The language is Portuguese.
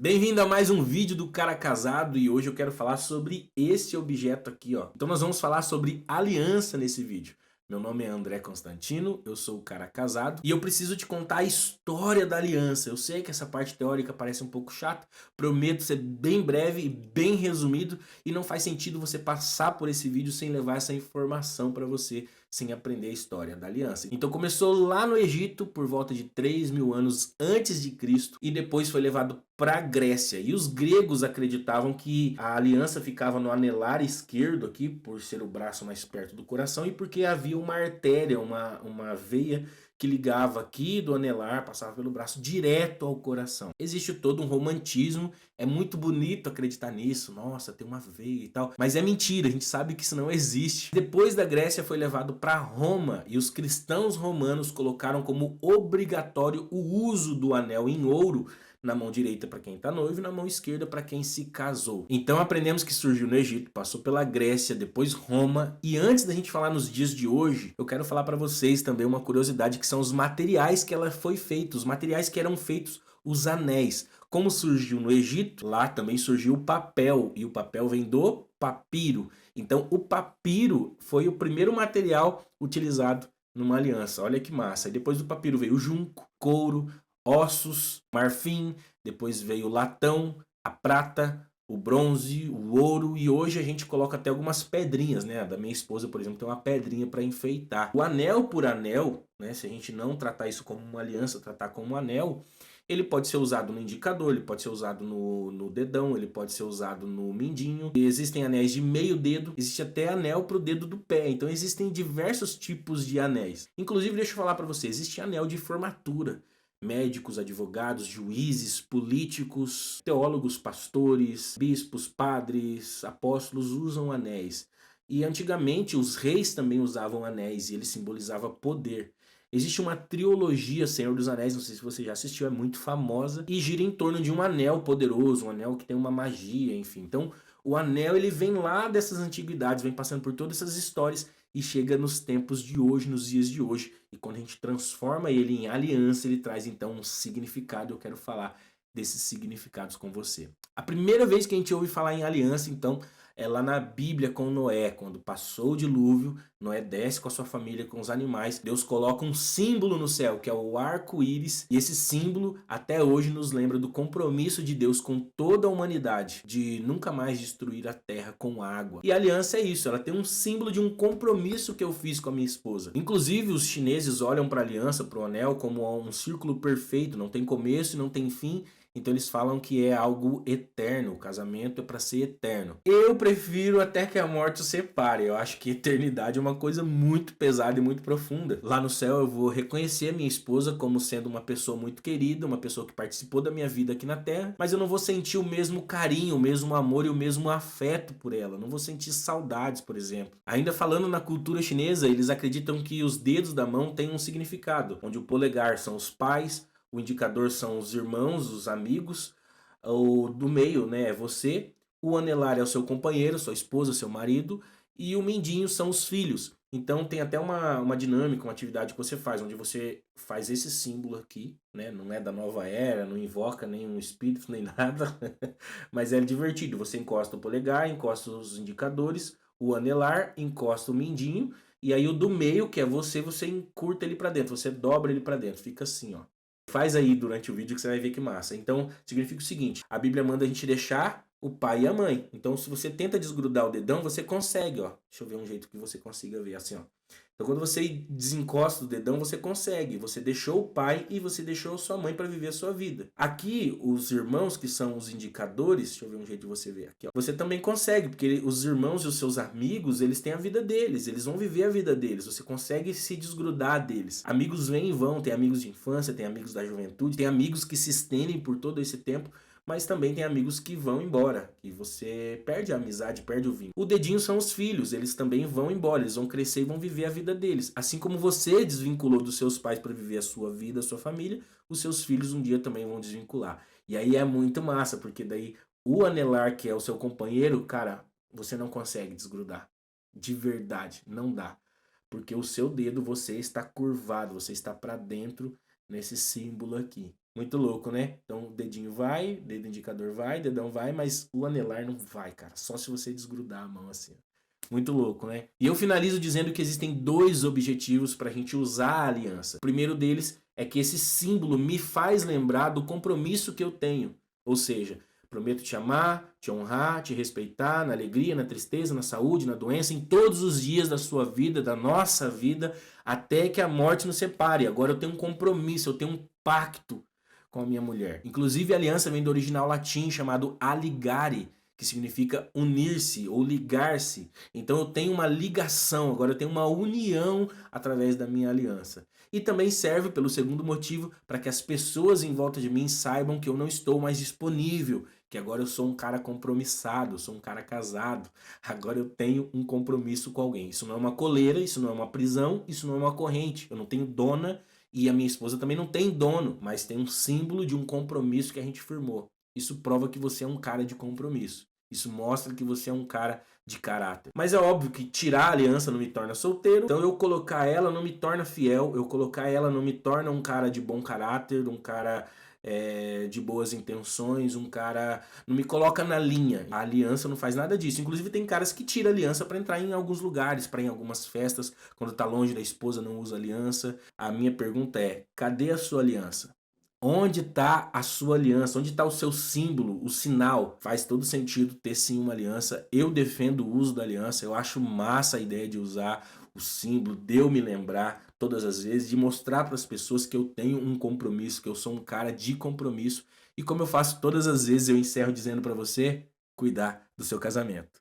Bem-vindo a mais um vídeo do Cara Casado e hoje eu quero falar sobre esse objeto aqui, ó. Então nós vamos falar sobre aliança nesse vídeo. Meu nome é André Constantino, eu sou o cara casado e eu preciso te contar a história da aliança. Eu sei que essa parte teórica parece um pouco chata, prometo ser bem breve e bem resumido e não faz sentido você passar por esse vídeo sem levar essa informação para você, sem aprender a história da aliança. Então começou lá no Egito por volta de 3.000 anos antes de Cristo e depois foi levado para a Grécia. E os gregos acreditavam que a aliança ficava no anelar esquerdo aqui, por ser o braço mais perto do coração, e porque havia uma artéria, uma veia que ligava aqui do anelar, passava pelo braço direto ao coração. Existe todo um romantismo, é muito bonito acreditar nisso, nossa, tem uma veia e tal, mas é mentira, a gente sabe que isso não existe. Depois da Grécia foi levado para Roma e os cristãos romanos colocaram como obrigatório o uso do anel em ouro na mão direita para quem está noivo e na mão esquerda para quem se casou. Então aprendemos que surgiu no Egito, passou pela Grécia, depois Roma, e antes da gente falar nos dias de hoje, eu quero falar para vocês também uma curiosidade que são os materiais que ela foi feita, os materiais que eram feitos os anéis. Como surgiu no Egito, lá também surgiu o papel, e o papel vem do papiro. Então o papiro foi o primeiro material utilizado numa aliança. Olha que massa. E depois do papiro veio o junco, couro, ossos, marfim, depois veio o latão, a prata, o bronze, o ouro e hoje a gente coloca até algumas pedrinhas, né? A da minha esposa, por exemplo, tem uma pedrinha para enfeitar. O anel por anel, né? Se a gente não tratar isso como uma aliança, tratar como um anel, ele pode ser usado no indicador, ele pode ser usado no dedão, ele pode ser usado no mindinho. E existem anéis de meio dedo, existe até anel para o dedo do pé. Então existem diversos tipos de anéis. Inclusive, deixa eu falar para você, existe anel de formatura. Médicos, advogados, juízes, políticos, teólogos, pastores, bispos, padres, apóstolos usam anéis. E antigamente os reis também usavam anéis e ele simbolizava poder. Existe uma trilogia Senhor dos Anéis, não sei se você já assistiu, é muito famosa e gira em torno de um anel poderoso, um anel que tem uma magia, enfim. Então, o anel ele vem lá dessas antiguidades, vem passando por todas essas histórias e chega nos tempos de hoje, nos dias de hoje. E quando a gente transforma ele em aliança, ele traz então um significado. Eu quero falar desses significados com você. A primeira vez que a gente ouve falar em aliança, então, é lá na Bíblia com Noé, quando passou o dilúvio, Noé desce com a sua família, com os animais. Deus coloca um símbolo no céu, que é o arco-íris, e esse símbolo até hoje nos lembra do compromisso de Deus com toda a humanidade, de nunca mais destruir a terra com água. E a aliança é isso, ela tem um símbolo de um compromisso que eu fiz com a minha esposa. Inclusive, os chineses olham para a aliança, para o anel, como um círculo perfeito, não tem começo e não tem fim. Então eles falam que é algo eterno, o casamento é para ser eterno. Eu prefiro até que a morte os separe. Eu acho que eternidade é uma coisa muito pesada e muito profunda. Lá no céu eu vou reconhecer a minha esposa como sendo uma pessoa muito querida, uma pessoa que participou da minha vida aqui na Terra, mas eu não vou sentir o mesmo carinho, o mesmo amor e o mesmo afeto por ela. Não vou sentir saudades, por exemplo. Ainda falando na cultura chinesa, eles acreditam que os dedos da mão têm um significado, onde o polegar são os pais, o indicador são os irmãos, os amigos, o do meio, né, é você, o anelar é o seu companheiro, sua esposa, seu marido, e o mindinho são os filhos. Então tem até uma dinâmica, uma atividade que você faz, onde você faz esse símbolo aqui, né? Não é da nova era, não invoca nenhum espírito nem nada, mas é divertido. Você encosta o polegar, encosta os indicadores, o anelar, encosta o mindinho, e aí o do meio, que é você, você encurta ele para dentro, você dobra ele para dentro, fica assim, ó. Faz aí durante o vídeo que você vai ver que massa. Então, significa o seguinte, a Bíblia manda a gente deixar o pai e a mãe. Então, se você tenta desgrudar o dedão, você consegue, ó. Deixa eu ver um jeito que você consiga ver, assim, ó. Então, quando você desencosta o dedão, você consegue. Você deixou o pai e você deixou sua mãe para viver a sua vida. Aqui, os irmãos, que são os indicadores, deixa eu ver um jeito de você ver aqui, ó. Você também consegue, porque os irmãos e os seus amigos, eles têm a vida deles, eles vão viver a vida deles. Você consegue se desgrudar deles. Amigos vêm e vão, tem amigos de infância, tem amigos da juventude, tem amigos que se estendem por todo esse tempo, mas também tem amigos que vão embora, que você perde a amizade, perde o vínculo. O dedinho são os filhos, eles também vão embora, eles vão crescer e vão viver a vida deles. Assim como você desvinculou dos seus pais para viver a sua vida, a sua família, os seus filhos um dia também vão desvincular. E aí é muito massa, porque daí o anelar, que é o seu companheiro, cara, você não consegue desgrudar. De verdade, não dá. Porque o seu dedo, você está curvado, você está para dentro nesse símbolo aqui. Muito louco, né? Então, o dedinho vai, dedo indicador vai, dedão vai, mas o anelar não vai, cara. Só se você desgrudar a mão assim. Muito louco, né? E eu finalizo dizendo que existem dois objetivos para a gente usar a aliança. O primeiro deles é que esse símbolo me faz lembrar do compromisso que eu tenho. Ou seja, prometo te amar, te honrar, te respeitar na alegria, na tristeza, na saúde, na doença, em todos os dias da sua vida, da nossa vida, até que a morte nos separe. Agora eu tenho um compromisso, eu tenho um pacto com a minha mulher. Inclusive, a aliança vem do original latim chamado aligare, que significa unir-se ou ligar-se. Então eu tenho uma ligação, agora eu tenho uma união através da minha aliança. E também serve, pelo segundo motivo, para que as pessoas em volta de mim saibam que eu não estou mais disponível, que agora eu sou um cara compromissado, eu sou um cara casado. Agora eu tenho um compromisso com alguém. Isso não é uma coleira, isso não é uma prisão, isso não é uma corrente. Eu não tenho dona e a minha esposa também não tem dono, mas tem um símbolo de um compromisso que a gente firmou. Isso prova que você é um cara de compromisso. Isso mostra que você é um cara de caráter. Mas é óbvio que tirar a aliança não me torna solteiro, então eu colocar ela não me torna fiel, eu colocar ela não me torna um cara de bom caráter, um cara de boas intenções, um cara não me coloca na linha. A aliança não faz nada disso. Inclusive tem caras que tiram aliança para entrar em alguns lugares, para ir em algumas festas, quando tá longe da esposa não usa aliança. A minha pergunta é: cadê a sua aliança? Onde está a sua aliança? Onde está o seu símbolo, o sinal? Faz todo sentido ter sim uma aliança. Eu defendo o uso da aliança. Eu acho massa a ideia de usar o símbolo, de eu me lembrar todas as vezes, de mostrar para as pessoas que eu tenho um compromisso, que eu sou um cara de compromisso. E como eu faço todas as vezes, eu encerro dizendo para você: cuidar do seu casamento.